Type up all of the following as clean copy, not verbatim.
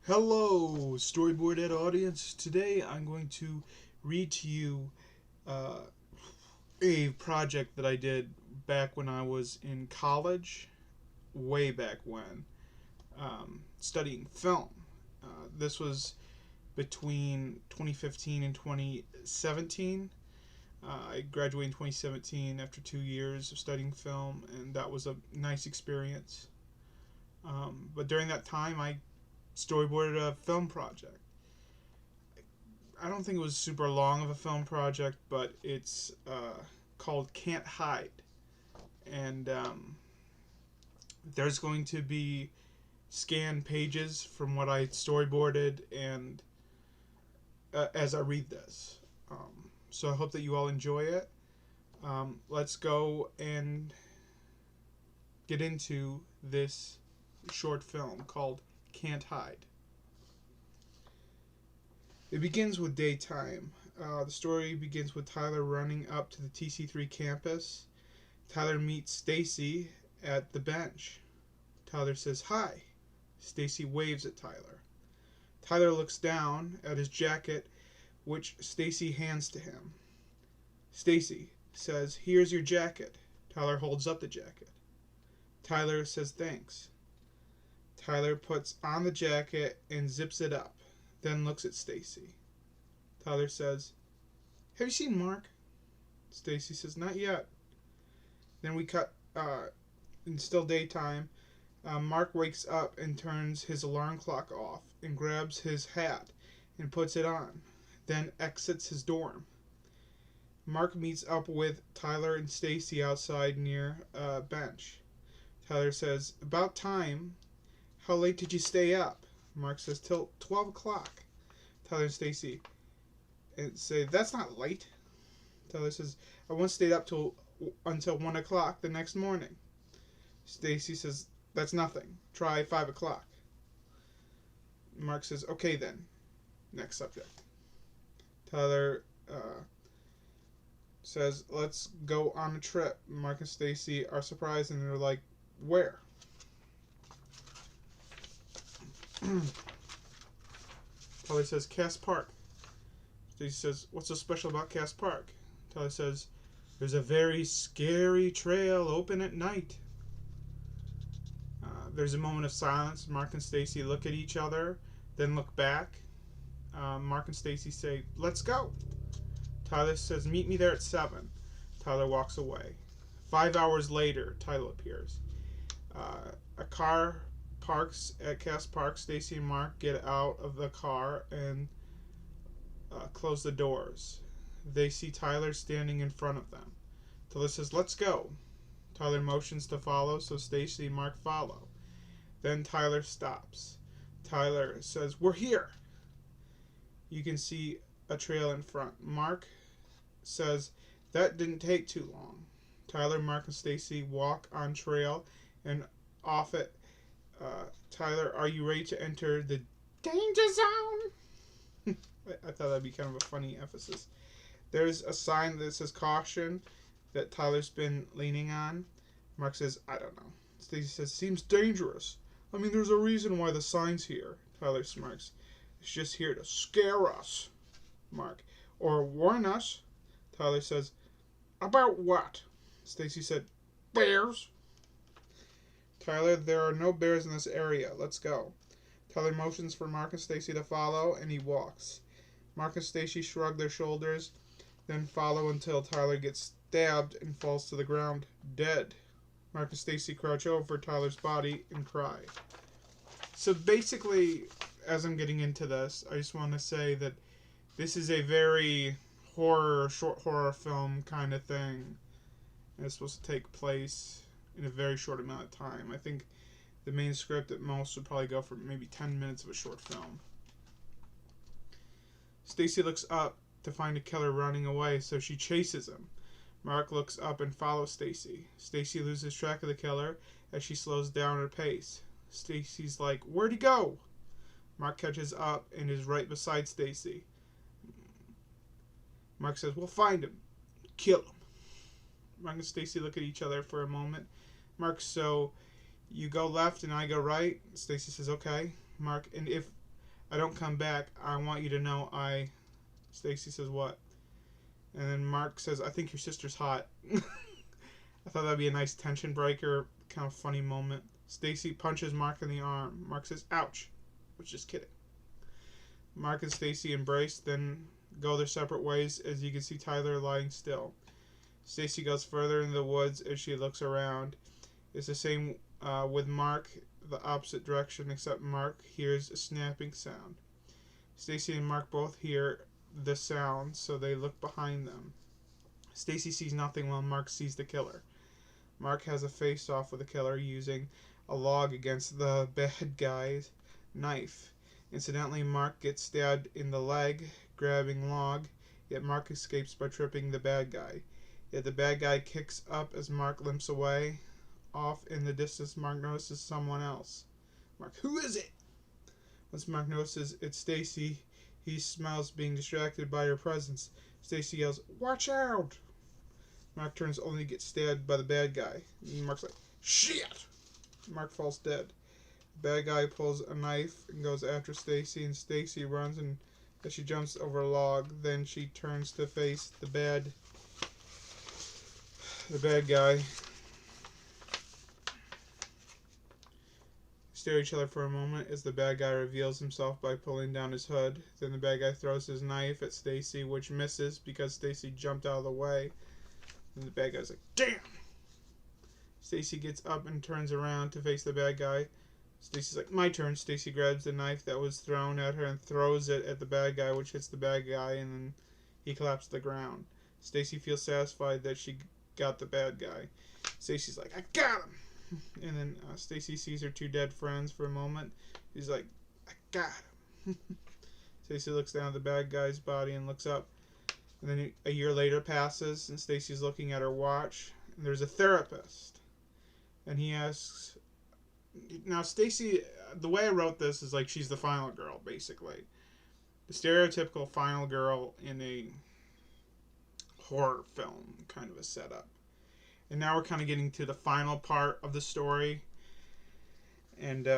Hello, Storyboard Ed audience. Today I'm going to read to you uh, a project that I did back when I was in college, way back when, studying film. This was between 2015 and 2017. I graduated in 2017 after 2 years of studying film, and that was a nice experience. But during that time, I storyboarded a film project. I don't think it was super long of a film project, but it's called Can't Hide. And there's going to be scanned pages from what I storyboarded and as I read this. So I hope that you all enjoy it. Let's go and get into this short film called Can't Hide. It begins with daytime. The story begins with Tyler running up to the TC3 campus. Tyler meets Stacy at the bench. Tyler says hi. Stacy waves at Tyler. Tyler looks down at his jacket, which Stacy hands to him. Stacy says, "Here's your jacket." Tyler holds up the jacket. Tyler says thanks. Tyler puts on the jacket and zips it up, then looks at Stacy. Tyler says, "Have you seen Mark?" Stacy says, "Not yet." Then we cut, in still daytime. Mark wakes up and turns his alarm clock off and grabs his hat and puts it on, then exits his dorm. Mark meets up with Tyler and Stacy outside near a bench. Tyler says, "About time. How late did you stay up?" Mark says, "Till 12 o'clock. Tyler and Stacy say, "That's not late." Tyler says, "I once stayed up until 1 o'clock the next morning." Stacy says, "That's nothing. Try 5 o'clock." Mark says, "Okay then. Next subject." Tyler says, "Let's go on a trip." Mark and Stacy are surprised and they're like, "Where?" Tyler says, "Cass Park." Stacy says, "What's so special about Cass Park?" Tyler says, "There's a very scary trail open at night." There's a moment of silence. Mark and Stacy look at each other, then look back. Mark and Stacy say, "Let's go." Tyler says, "Meet me there at 7." Tyler walks away. 5 hours later, Tyler appears. A car parks at Cass Park. Stacy and Mark get out of the car and close the doors. They see Tyler standing in front of them. Tyler says, "Let's go." Tyler motions to follow, so Stacy and Mark follow. Then Tyler stops. Tyler says, "We're here." You can see a trail in front. Mark says, "That didn't take too long." Tyler, Mark, and Stacy walk on trail and off it. Tyler, "Are you ready to enter the danger zone?" I thought that'd be kind of a funny emphasis. There's a sign that says caution that Tyler's been leaning on. Mark says, "I don't know." Stacy says, "Seems dangerous. I mean, there's a reason why the sign's here." Tyler smirks. "It's just here to scare us." Mark, "Or warn us." Tyler says, "About what?" Stacy said, "Bears." Tyler, "There are no bears in this area. Let's go." Tyler motions for Mark and Stacy to follow, and he walks. Mark and Stacy shrug their shoulders, then follow until Tyler gets stabbed and falls to the ground, dead. Mark and Stacy crouch over Tyler's body and cry. So basically, as I'm getting into this, I just want to say that this is a very short horror film kind of thing. And it's supposed to take place in a very short amount of time. I think the main script at most would probably go for maybe 10 minutes of a short film. Stacy looks up to find a killer running away, so she chases him. Mark looks up and follows Stacy. Stacy loses track of the killer as she slows down her pace. Stacy's like, "Where'd he go?" Mark catches up and is right beside Stacy. Mark says, "We'll find him. Kill him." Mark and Stacy look at each other for a moment. Mark, "So you go left and I go right?" Stacy says, "Okay." Mark, "And if I don't come back, I want you to know I... Stacy says, what? And then Mark says, I think your sister's hot. I thought that'd be a nice tension breaker, kind of funny moment. Stacy punches Mark in the arm. Mark says, ouch. I was just kidding. Mark and Stacy embrace, then go their separate ways as you can see Tyler lying still. Stacy goes further into the woods as she looks around. It's the same with Mark, the opposite direction, except Mark hears a snapping sound. Stacy and Mark both hear the sound, so they look behind them. Stacy sees nothing while Mark sees the killer. Mark has a face-off with the killer using a log against the bad guy's knife. Incidentally, Mark gets stabbed in the leg, grabbing log, yet Mark escapes by tripping the bad guy. Yet the bad guy kicks up as Mark limps away. Off in the distance, Mark notices someone else. Mark, who is it? Once Mark notices it's Stacy, he smiles, being distracted by her presence. Stacy yells, watch out! Mark turns only to get stabbed by the bad guy. And Mark's like, shit! Mark falls dead. The bad guy pulls a knife and goes after Stacy, and Stacy runs and as she jumps over a log. Then she turns to face the bad guy. Stare at each other for a moment as the bad guy reveals himself by pulling down his hood. Then the bad guy throws his knife at Stacy, which misses because Stacy jumped out of the way. And the bad guy's like, damn! Stacy gets up and turns around to face the bad guy. Stacy's like, my turn. Stacy grabs the knife that was thrown at her and throws it at the bad guy, which hits the bad guy, and then he collapses to the ground. Stacy feels satisfied that she got the bad guy. Stacy's like, I got him! And then Stacy sees her two dead friends for a moment. He's like, I got him. Stacy looks down at the bad guy's body and looks up. And then a year later passes, and Stacy's looking at her watch. And there's a therapist. And he asks... Now, Stacy, the way I wrote this is like she's the final girl, basically. The stereotypical final girl in a horror film kind of a setup. And now we're kind of getting to the final part of the story. And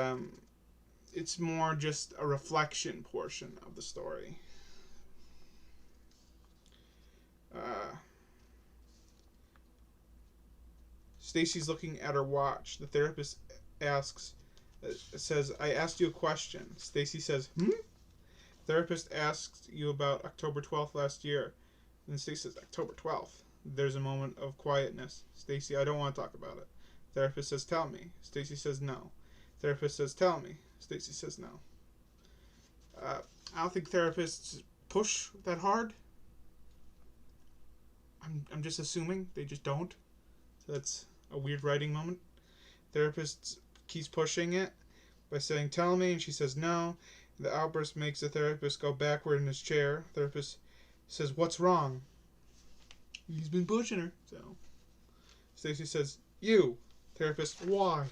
it's more just a reflection portion of the story. Stacy's looking at her watch. The therapist says, I asked you a question. Stacy says, Therapist asks you about October 12th last year. And Stacy says, October 12th. There's a moment of quietness. Stacy, I don't want to talk about it. Therapist says, tell me. Stacy says, no. Therapist says, tell me. Stacy says, no. I don't think therapists push that hard. I'm just assuming they just don't. So that's a weird writing moment. Therapist keeps pushing it by saying, tell me, and she says, no. The outburst makes the therapist go backward in his chair. Therapist says, what's wrong? He's been pushing her. So Stacy says, you. Therapist, why?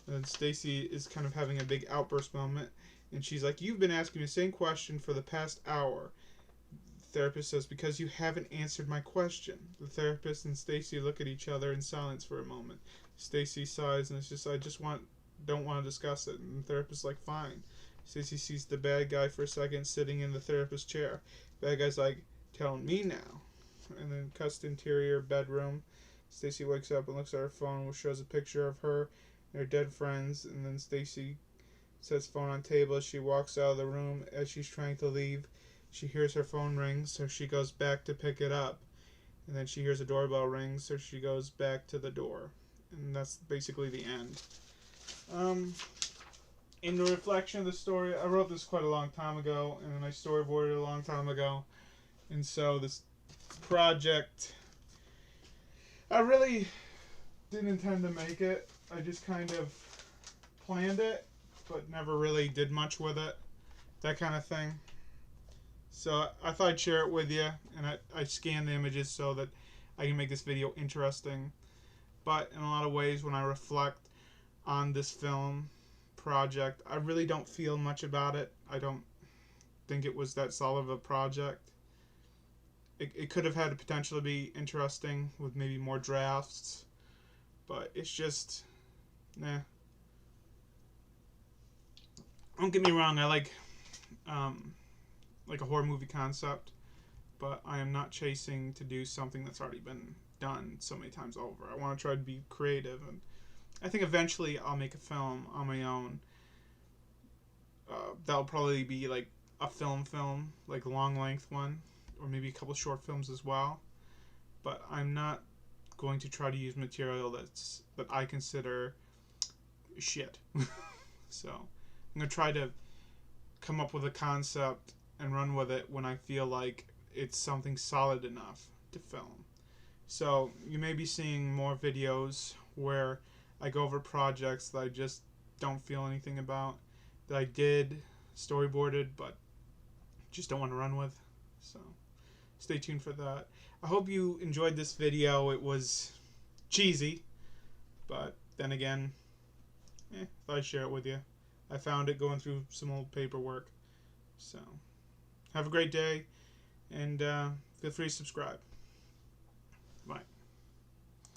And Stacy is kind of having a big outburst moment. And she's like, you've been asking me the same question for the past hour. The therapist says, because you haven't answered my question. The therapist and Stacy look at each other in silence for a moment. Stacy sighs and it's just, don't want to discuss it. And the therapist's like, fine. Stacy sees the bad guy for a second sitting in the therapist's chair. Bad guy's like, tell me now. And then cuts to interior bedroom. Stacy wakes up and looks at her phone, which shows a picture of her and her dead friends. And then Stacy sets phone on table as she walks out of the room. As she's trying to leave, she hears her phone ring, so she goes back to pick it up. And then she hears a doorbell ring, so she goes back to the door. And that's basically the end. In the reflection of the story, I wrote this quite a long time ago, and then I storyboarded it a long time ago. And so this project, I really didn't intend to make it. I just kind of planned it, but never really did much with it. That kind of thing. So I thought I'd share it with you, and I scanned the images so that I can make this video interesting. But in a lot of ways, when I reflect on this film project, I really don't feel much about it. I don't think it was that solid of a project. It could have had the potential to be interesting with maybe more drafts, but it's just, nah. Don't get me wrong, I like a horror movie concept, but I am not chasing to do something that's already been done so many times over. I want to try to be creative, and I think eventually I'll make a film on my own. That'll probably be like a film, like a long length one, or maybe a couple short films as well. But I'm not going to try to use material that I consider shit. So I'm gonna try to come up with a concept and run with it when I feel like it's something solid enough to film. So you may be seeing more videos where I go over projects that I just don't feel anything about, that I did storyboarded but just don't want to run with. So stay tuned for that. I hope you enjoyed this video. It was cheesy, but then again, thought I'd share it with you. I found it going through some old paperwork. So have a great day, and feel free to subscribe. Bye.